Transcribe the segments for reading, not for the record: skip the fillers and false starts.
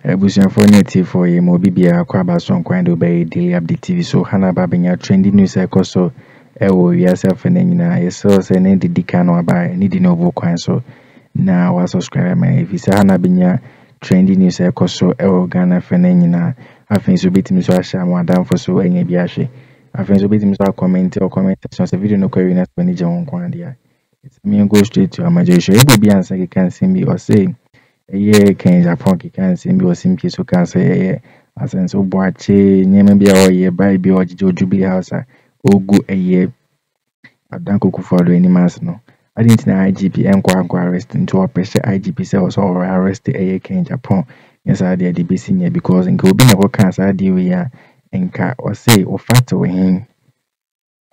Busian for native for a mobibia kwaba son kwando by daily update TV so hana babenya trending news so ewo yourself and then so say ne didi kan no ba need no vo kwan so na wa subscribe my if say hana benya trending news so ewo Ghana fene nyina afin so betimi so ahya mo adam for so enya bi ahwe afin so betimi so comment or commentation so video no query na spend je won kwan dia it's me go straight to amajesho e bi answer you can see me or say yeah, Agyyapong can see me or simply so can say Asenso Boakye nyema bia o ye bai bi o Jubilee house ogu eye adanko kufado animals no I didn't know IGP enko arrest into a pressure IGP say also arrest Agyyapong yes I did the basic because in go be na cancer dey we ya enka or say or fact we him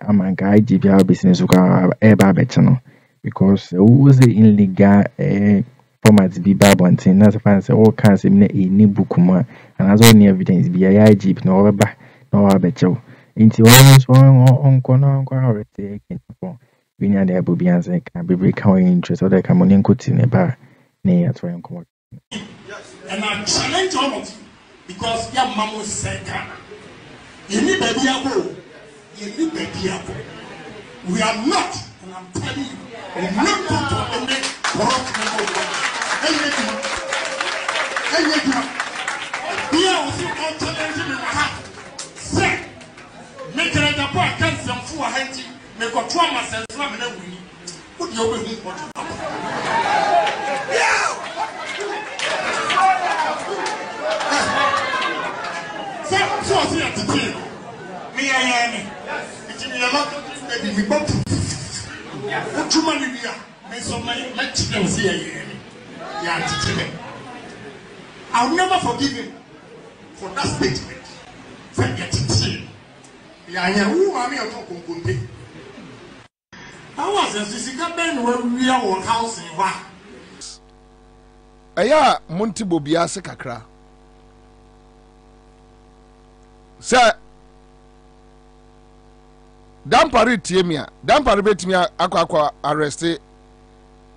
amanka IGP our business ko e ba be no because who say illegal format be babontin na fan say all can say me ni book ma and as all evidence be IGP no oba no abecho inti one on already we nya dey abu bian say can be break how interest or they can money nkuti ne ba ne ya to enko and I challenge all of you because your mama said you need baby abo we are not, and I'm telling you, we're not going to eliminate corrupt people. We are also all challenging in my heart. Say, make it a point, can't some fool hunting, make a trauma sense, and then we put your way in what you have. So I see at the team. Me, I am. It's in your lot. We both. What you money we are? Me so my children see a yeah, I'll never forgive him for that statement. Forget yeah, who are me on top of Kunti? I was a physical man when we are on house in Wa. Aya Monty Bobia Sekakra. Sir. Dampari tiemia, dampari betimia akwa arresté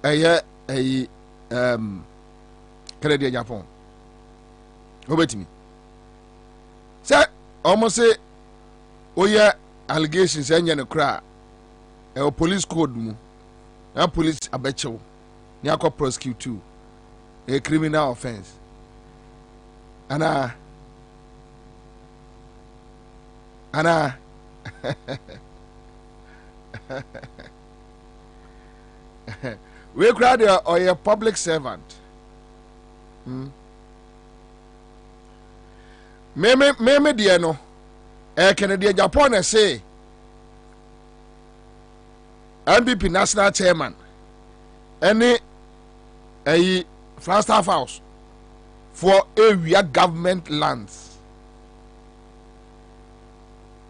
Kennedy Agyyapong. Obetimi. Say almost say oye allegations enya ne kra police code mu. Na police abechew. Ni akwa prosecute too. A criminal offense. Ana we crowd or a public servant. Me dear no. Kennedy Agyyapong say NBP national chairman. Any Flagstaff House for area government lands.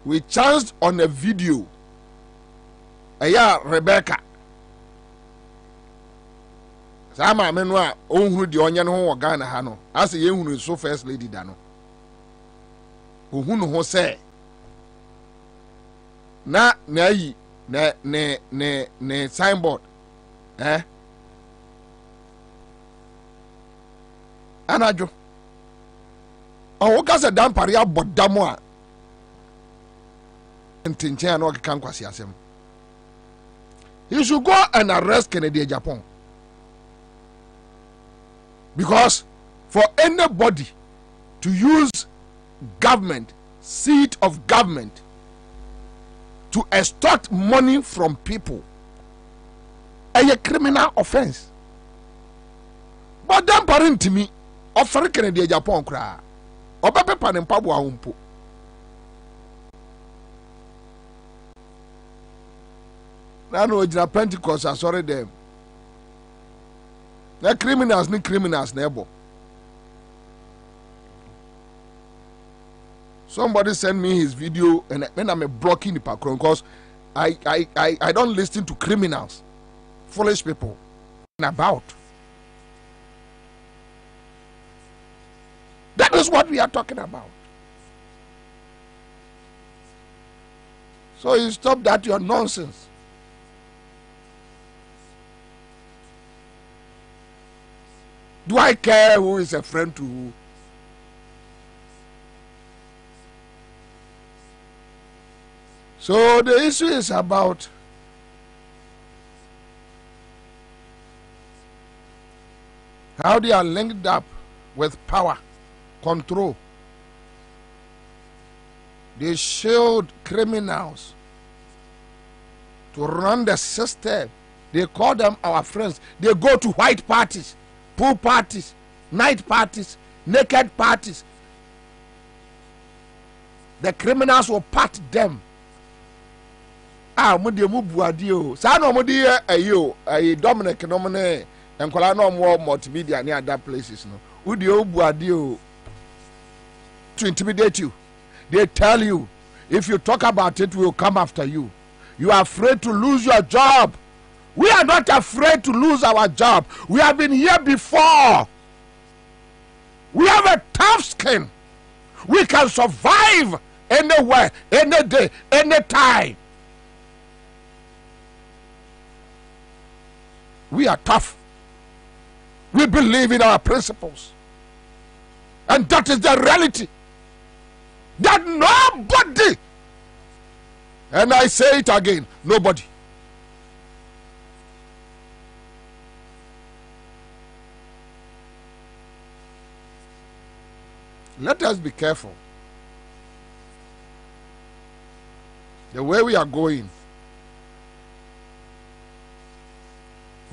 We chanced on a video. Rebecca. Sama menwa ohunu di onye no ho Ghana ha no. Ase ye hunu so first lady da no. Ohunu ho se. Na yi ne signboard. Anajo. O ka se dampare abodamo a. Ntinchen na o kan kwasi asem. You should go and arrest Kennedy Agyyapong. Because for anybody to use government, seat of government, to extort money from people, a criminal offense. But then parent to me, offer Kennedy Agyyapong cry. Obape panem pabu umpo. I know it's a Pentecost, I sorry them. The criminals need criminals, neighbor. Somebody sent me his video and then I'm blocking the background because I don't listen to criminals, foolish people. About that is what we are talking about. So you stop that your nonsense. Do I care who is a friend to who? So the issue is about how they are linked up with power, control. They shield criminals to run the system. They call them our friends. They go to white parties, pool parties, night parties, naked parties. The criminals will pat them. Mudi mu buadio. Sa no mudi ayo, Dominic no mone enkola no more multimedia near other places no. Udi o buadio to intimidate you. They tell you if you talk about it, we will come after you. You are afraid to lose your job. We are not afraid to lose our job. We have been here before. We have a tough skin. We can survive anywhere, any day, any time. We are tough. We believe in our principles. And that is the reality. That nobody, and I say it again, nobody, let us be careful. The way we are going,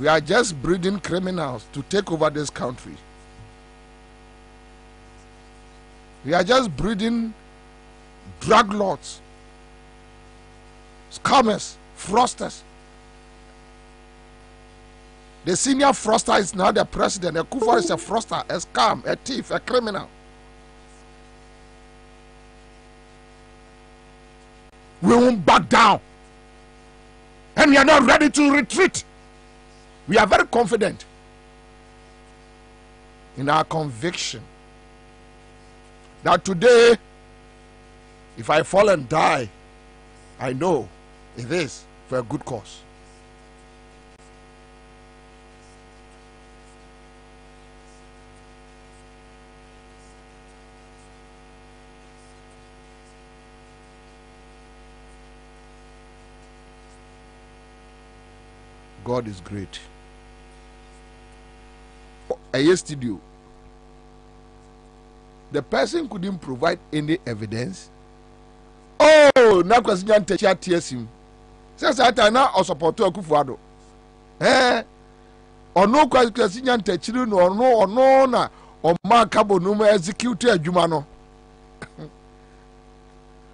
we are just breeding criminals to take over this country. We are just breeding drug lords, scammers, fraudsters. The senior fraudster is now the president. A Kufuor is a fraudster, a scam, a thief, a criminal. We won't back down. And we are not ready to retreat. We are very confident in our conviction that today, if I fall and die, I know it is for a good cause. God is great. A studio. The person couldn't provide any evidence. Oh, na kwasinya ntechi atiesim. Says that na o support Kufuor. Ono kwasinya ntechi no ono na o ma kabo no ma execute adwuma no.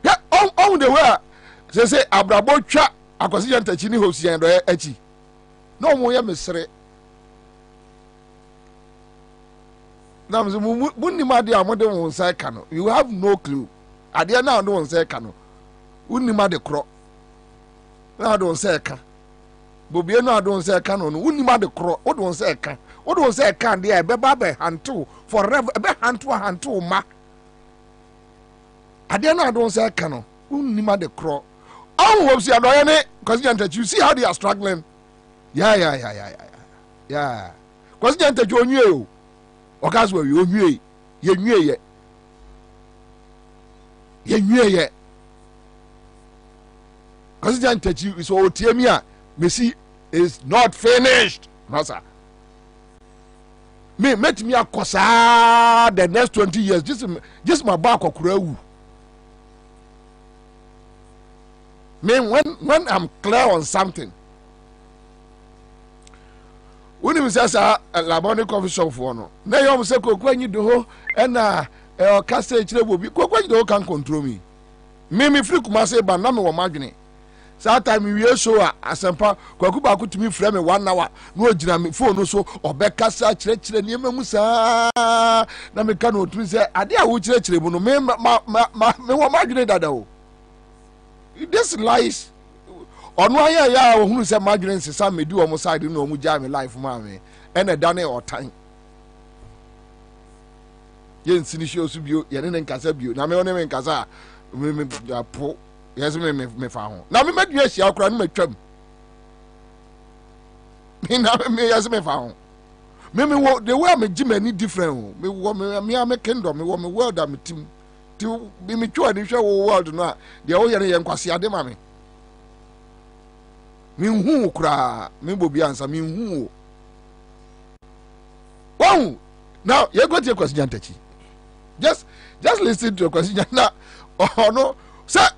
Yeah, on the way. Say abrabo twa akwasinya ntechi ni hosian do achi. No mo ye mesre. Now, you have no clue. At the end, I don't say cano. Unima de cro. Now I don't say can. Bobiano, I don't say canon. Unima de cro. What don't say can. What don't say can. Dear Bebe hand two forever. A hand two ma. At the end, I don't say cano. Unima de cro. Oh, what's your doing? Because you see how they are struggling. Yeah. Because you knew. Okas were you knew ye. Because you is all Tiamia, Messi is not finished. Massa. Me met me a cosa the next 20 years. Just my back of crow. Me when I'm clear on something. When you say a Laboni coffee shop for no, now you say when you do and castle will be when you can control me. Me free kumase but na me wo madwene. That time we show asempa kwakuba to me frame 1 hour no gina me phone so obekasa kire niam mu saa na me ka no tumi say ade a wo kire mu no me wo madwene dada o. This lies. Ono aya ya ohunu se madwene nsesa medi o mo side no mu ja me life ma me ene dane o tan ye nsini show su bio ye ne nkasa bio na me one me nkasa me po yes me fa ho na me madu ahia akora no matwam me na me yes me fa ho me wo the way me gimani different me wo me kingdom me wo me world am team ti me twa ni hwe wo world no a de wo ye ne nkwase ade ma me Minhu kra, Mimbobi answer, Minhu. Wow! Now, you're going to your question, Tachi. Just listen to your question. Now, oh no, sir.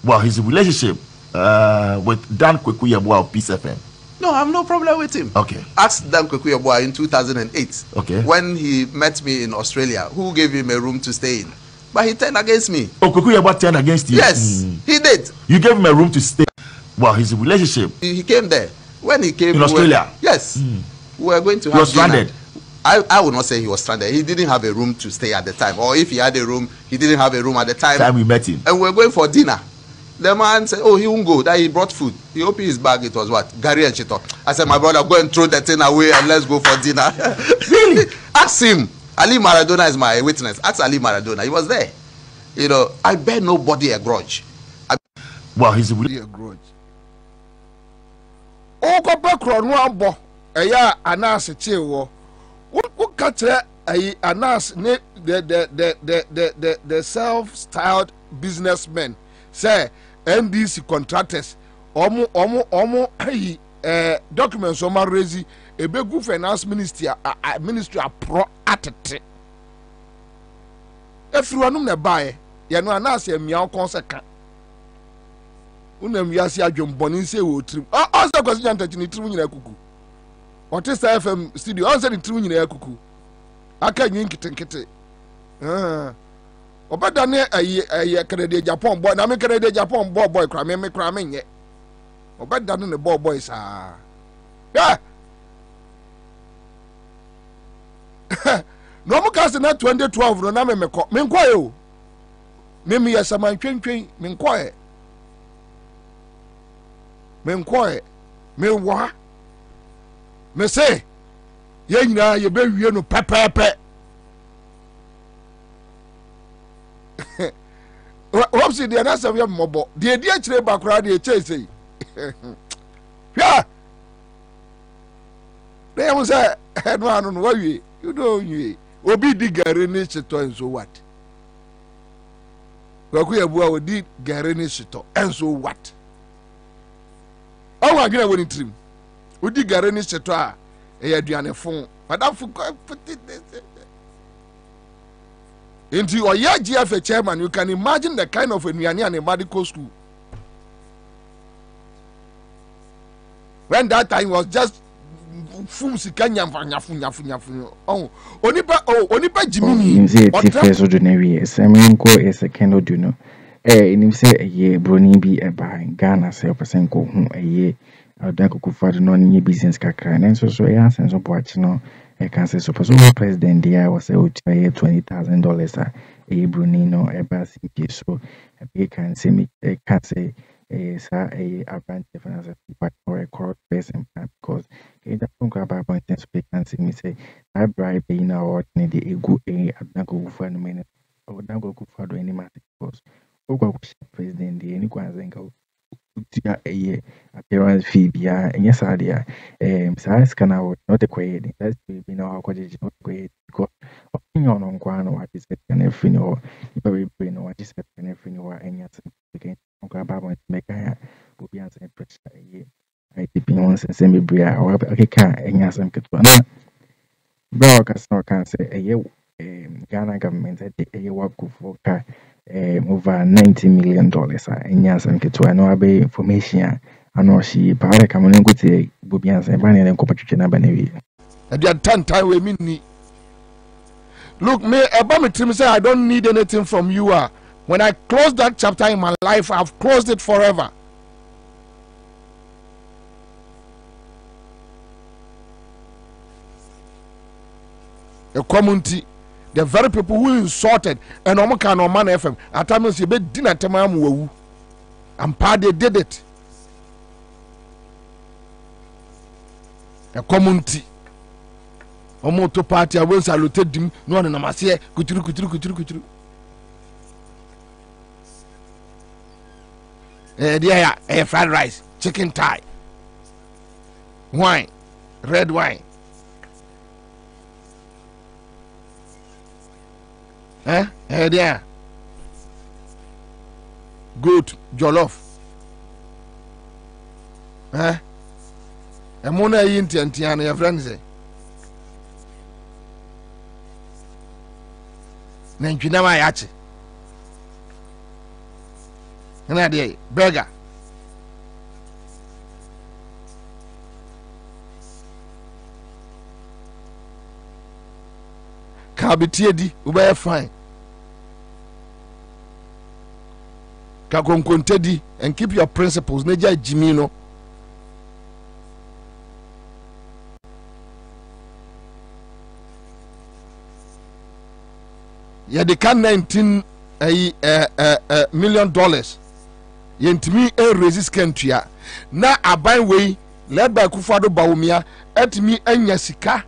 Well, his relationship with Dan Kwekuyabwa of Peace FM. No, I have no problem with him. Okay. Ask Dan Kwekuyabwa in 2008. Okay. When he met me in Australia, who gave him a room to stay in? But he turned against me. Oh, Kwekuyabwa turned against you? Yes, he did. You gave him a room to stay. Well, his relationship. He came there. When he came in Australia? Yes. We were going to have He was stranded? I would not say he was stranded. He didn't have a room to stay at the time. Or if he had a room, he didn't have a room at the time. We met him. And we were going for dinner. The man said, oh, he won't go. That he brought food. He opened his bag. It was what? Gary and Chito. I said, my brother, go and throw that thing away and let's go for dinner. Really? Ask him. Ali Maradona is my witness. Ask Ali Maradona. He was there. You know, I bear nobody a grudge. Well, he's really a grudge. Oh, go back on one bo. Eya anas chewo. What catch a anas the self-styled businessmen. Say NDC contractors omo documents o ma raise e begu finance ministry pro atete efruanum na bae ye no anase amia konseka unam yasi adwomboni nse wo trim o se kwasi nyantachi ni trim nyina kuku Otista FM studio on se ni trim nyina kuku aka nyin kitenkete obeda ne aye Canada Japan boy na me Canada Japan boy kra me kra me nye obeda ne boy sa yeah no mo cast na 2012 no na me nkoye o me yasaman twentwen me nkoye me wa me say ye nyina ye be wie no pepepe What see the answer of your mobile? The idea to background the chase. Yeah. They was a head one on worry. You know, you will be the garnish and so what? We have did garnish and so what? Oh, I'm going to win it. We did garnish to a Diana phone, but I forgot put it. Into your GFA chairman, you can imagine the kind of a Nyani and medical school. When that time was just oh, Onipa Jimmy. You say it first ordinary, Semenko is a candle, you know. And you say a year, Brony be a buy Ghana, self a senko, a year. I'll go for the non business kakra, and so yes, and so watching. I can say suppose president there was a $20,000 a Brunino a bass so a can say me a can say a advantage for a court person because it doesn't grab a point and speak and see me say I bribe in our ordinary a good a go for a minute or not go for any matter because president the any go a appearance fee bia and yes idea size can out not a quaid that's be no how not great because opinion on guano what is it and everything or very brain what is it and everything or any other again on grab make a will be answering pressure a year I tipping once and semi bria or I can't and yes I'm good one broadcast no can say a year Ghana government a year work for car over $90 million and yes and get to another information I know she probably come on go to Bubians and Banner and Copacina Banevi. At that time we mean look me about me trim say I don't need anything from you when I close that chapter in my life I've closed it forever. A community the very people who insulted and Omaka no man FM at times you be dinner tamam wu and pa they did it. A community Omo to party I will salute him no one namase kuturu there fried rice chicken thigh wine red wine there goat jollof ɛmo na yi ntiantia no yɛfrɛ no sɛ nantwinam a yɛakye ɛna deɛ burger ka betie di wobɛyɛ fine ka konkonte di and keep your principles na gya jimi no yɛde ka $19 million yɛntumi resist kantua na aban wei led by Kufuor Bawumia atumi anya sika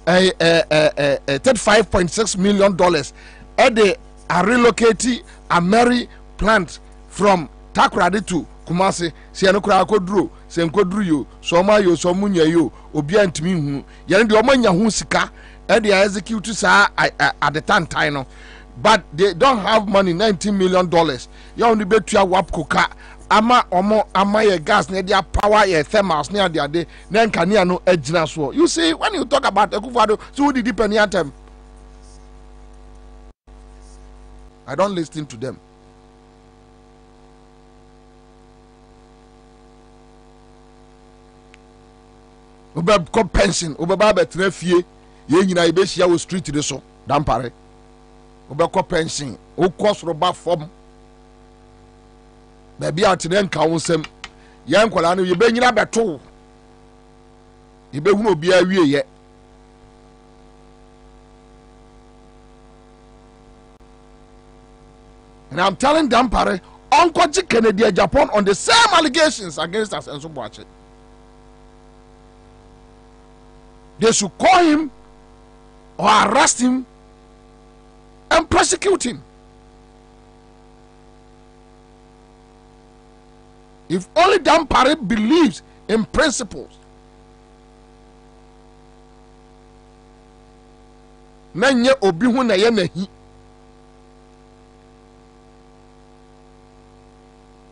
$35.6 million ɛde a relocate a Mary plant from Takoradi to Kumasi sɛ no kura akoduro sɛ nkoduro yo so ma yo so munya yo obi antumi hu yɛn de ɔmanya hu sika ɛde execute saa at the time no but they don't have money $19 million ya only betua wap koka ama omo ama ye gas na dia power ye thermals na ade na nkania no agina so. You see, when you talk about Kufuor, so who did depend on them? I don't listen to them. Oba ko pension oba ba betre fie ye nyina ye be hia wo street de so dampare oba ko pension o kosoro ba fom baby atene nka wo nsem ye nkola no ye be nyina beto ye be hunu obi awie ye and I'm telling dampare Uncle Kennedy Agyyapong on the same allegations against Asenso Boakye. They should call him or arrest him and prosecute him. If only Dampare believes in principles, nanye obi hu na ye nahi.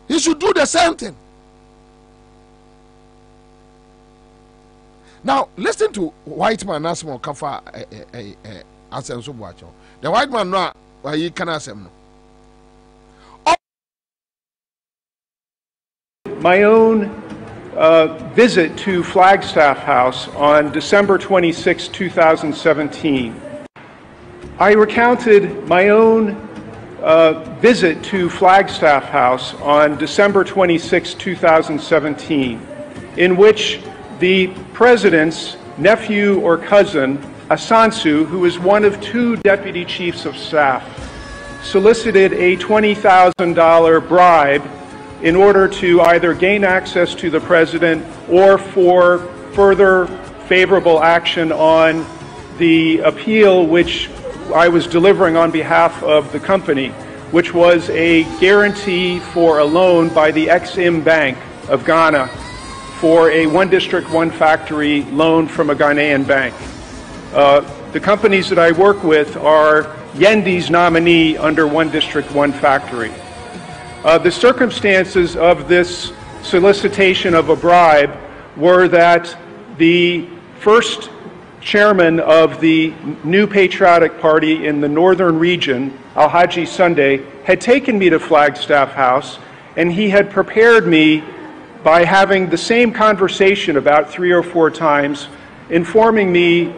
He should do the same thing. Now listen to white man asmo kafa Asenso Boakye. The white man no ayi kana asem no. My own visit to Flagstaff House on December 26, 2017. I recounted my own visit to Flagstaff House on December 26, 2017, in which the president's nephew or cousin, Asenso, who is one of 2 deputy chiefs of staff, solicited a $20,000 bribe in order to either gain access to the president or for further favorable action on the appeal which I was delivering on behalf of the company, which was a guarantee for a loan by the Exim Bank of Ghana for a one district, one factory loan from a Ghanaian bank. The companies that I work with are Yendi's nominee under one district, one factory. The circumstances of this solicitation of a bribe were that the first chairman of the New Patriotic Party in the northern region, Alhaji Sunday, had taken me to Flagstaff House, and he had prepared me by having the same conversation about 3 or 4 times, informing me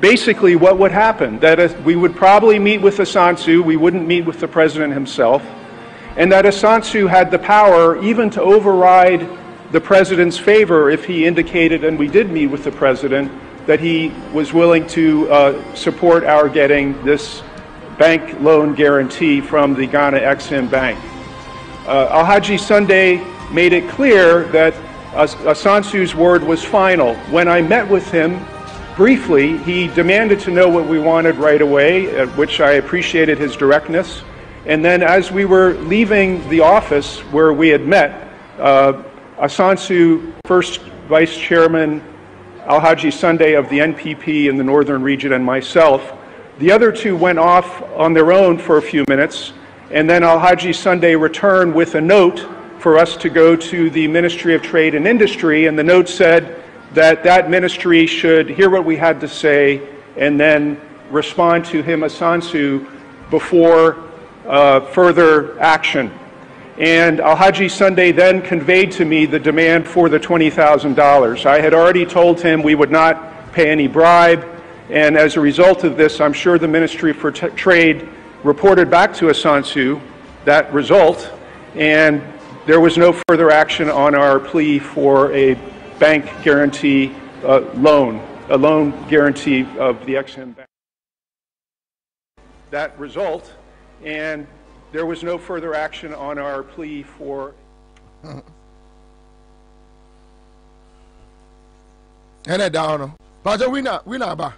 basically what would happen, that we would probably meet with Asenso, we wouldn't meet with the president himself, and that Asenso had the power even to override the president's favor if he indicated, and we did meet with the president, that he was willing to support our getting this bank loan guarantee from the Ghana Exim Bank. Alhaji Sunday made it clear that Asenso's word was final. When I met with him briefly, he demanded to know what we wanted right away, which I appreciated his directness. And then as we were leaving the office where we had met, Asenso, first Vice Chairman Alhaji Sunday of the NPP in the northern region, and myself, the other 2 went off on their own for a few minutes, and then Alhaji Sunday returned with a note for us to go to the Ministry of Trade and Industry, and the note said that that ministry should hear what we had to say and then respond to him, Asenso, before further action. And Alhaji Sunday then conveyed to me the demand for the $20,000. I had already told him we would not pay any bribe, and as a result of this, I'm sure the Ministry for Trade reported back to Asenso that result, and there was no further action on our plea for a bank guarantee loan, a loan guarantee of the Ex-Im Bank. That result, and there was no further action on our plea for. And down, but winner ba.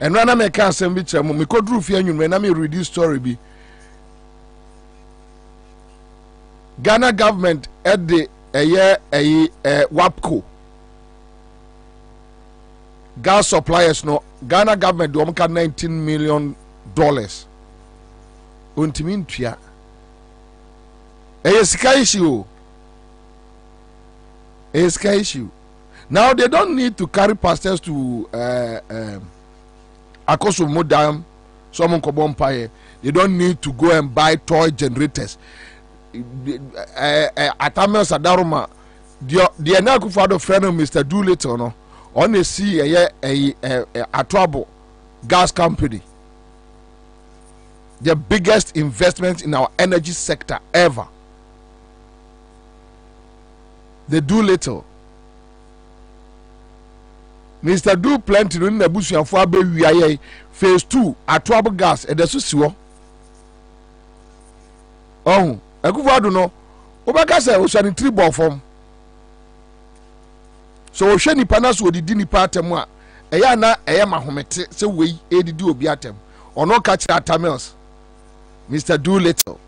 And when I make a sandwich, me could roof you when I read this story be. Ghana government at the WAPCO gas suppliers no Ghana government do omka $19 million. Untimi ntua. Sky issue. A sky issue. Now they don't need to carry pastors to Akoso Modam, someone Kobompaye. They don't need to go and buy toy generators. Atamel Sadaruma, the Anakufado friend of Mr. Doolittle, no, on the sea a trouble gas company. The biggest investment in our energy sector ever. They do little. Mr. Do plenty in the bush and for baby phase 2 a trouble gas at the Susiwo. Oh, I go no. Obakasa was an 3 ball form. So Shani Panas would the dini patemwa. Ayana ayama homete so we aid do obiatem. Or no catch at Tamils. Mr. Doolittle.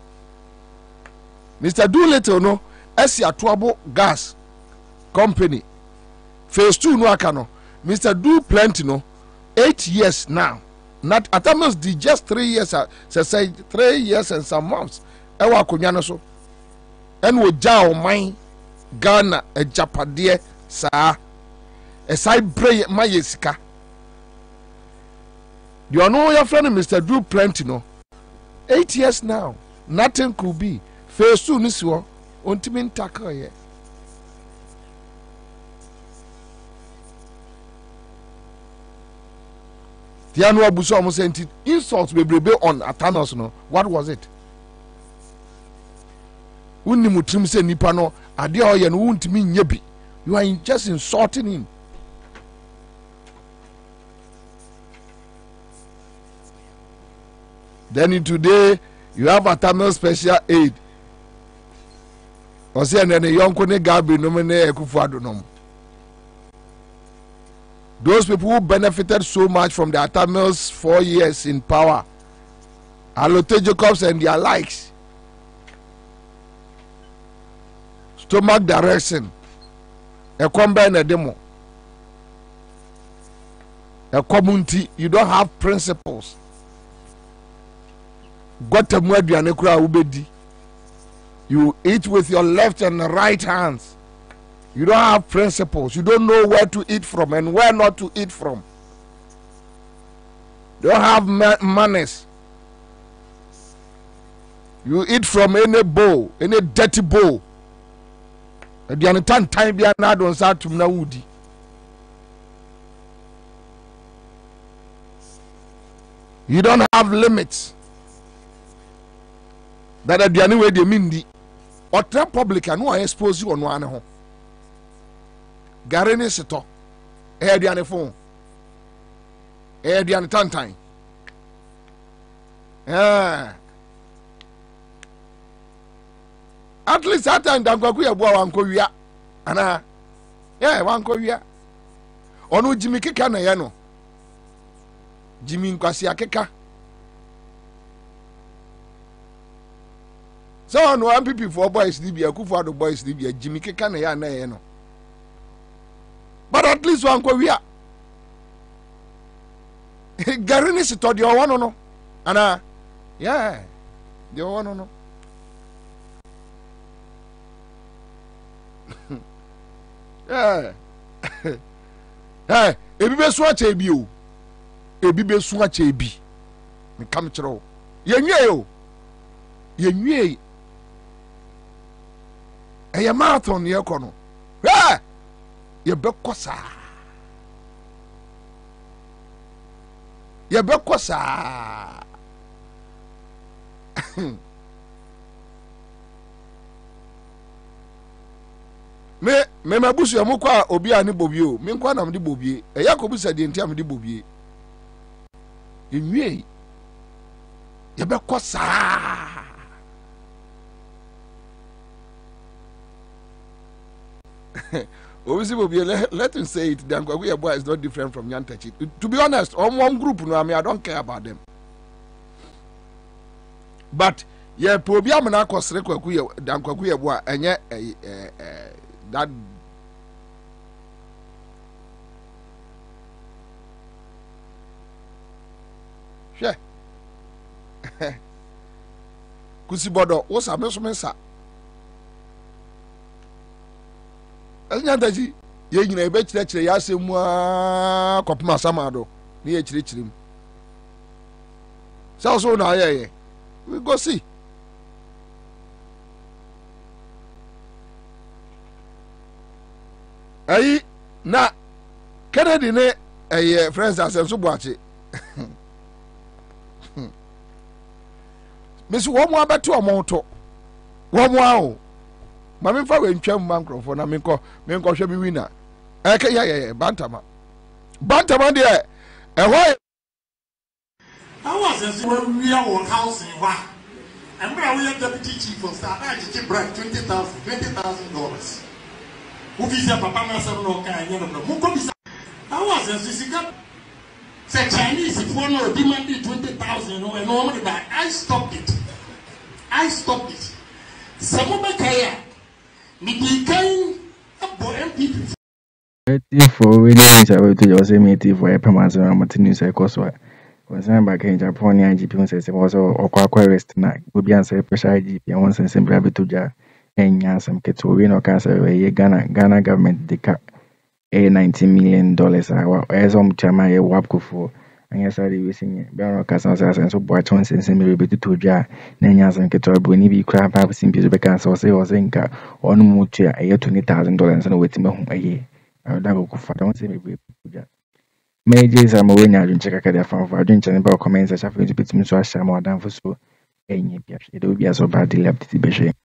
Mr. Doolittle no esi a trouble gas company. Phase 2 no akano. Mr. Do plenty no 8 years now. Not Atamils did just 3 years say 3 years and some months. Ewa kunyano so. En wo jao mine Ghana a Japade sa a side pray my yesika. You know your friend Mr. Do plenty no 8 years now. Nothing could be. Phase 2 niswo untimin tackle ye. Tiano Abuso almost sent it insults be on Atanos no. What was it? Unni mutrim se nipa no ade a oye no untimi nyebi. You are just insulting him. Then today you have a Tamil special aid. Or say and then a young kone gabi no mene ekufuado no. Those people who benefited so much from the Tamils 4 years in power, Alote Jacobs and their likes, stomach direction, a combine a demo, a community. You don't have principles. You eat with your left and right hands. You don't have principles. You don't know where to eat from and where not to eat from. You don't have manners. You eat from any bowl, any dirty bowl. You don't have limits. That at the only way they mean the or public and who I expose you on one home. Garene seto diane phone diane tantan at least that time dankwaku ya bua wanko wia ana wanko wia onu Jimmy keka na ye no Jimmy nkwasi akeka so no MPP for boys libya kufu ado boys libya Jimmy keka na ya na ye no. But at least one go we are. Garini sitodi o wano no. Ana Yeah. The one no. Yeah. Hey, ebi be so ache bi o. Ebi be so ache bi. Me kam kire. Yenwie o. Yenwie. Eye marathon ye kɔ no. Eh! Ye be kosa. Ye be kosa. Me mabusu amu kwa obi ani bobi o. Me kwa na me di bobi. Eya ko busa de ntia me di bobi. Yenwie. Ye be kosa. Let him say it. The Agyyapong boy is not different from Yantachi. To be honest, on one group, no, I don't care about them. But yeah, probably I'm not going to the Agyyapong boy, and yeah, that. Sure. Kusibodo, what's a mess? Nyantaji ye nyina ebe kire ya asemu a kopema samado ne ye kire mu so na ye we go see ayi na Kennedy ne friends Asenso Boakye mesi wo mo abeto omonto wo mo a o Mami fa we ntwam microphone na menko hwe bi winner. Eke ya bantama. Bantama de ehwo I was as when we are on house in Wa. And we are deputy chief of staff. I just bribe $20,000. Who is your papa master no kind of who could be I was as you got say Chinese if one or demanded 20,000 and normally that I stopped it. Some of my for when you to your same for a permanent Martinus Ecoso. Was back in Japan, IGP says it was Arrêŝt na will be answered pressure IGP and once and simply to jar and Yansam Keto no cancer Ghana government deca $19 million hour as Chama Wapco for. And yes, I was saying, Baron Cassans and so Boakye and send me to jar, Nanyas and Ketor, when he be crab up simply because or say or Zenka or no more chair a year $20,000 and waiting a year. I would go for don't say me. Majors are more when I don't check a career from for drink and about comments as I feel to be to Shamo than for so. It will be as so bad left to be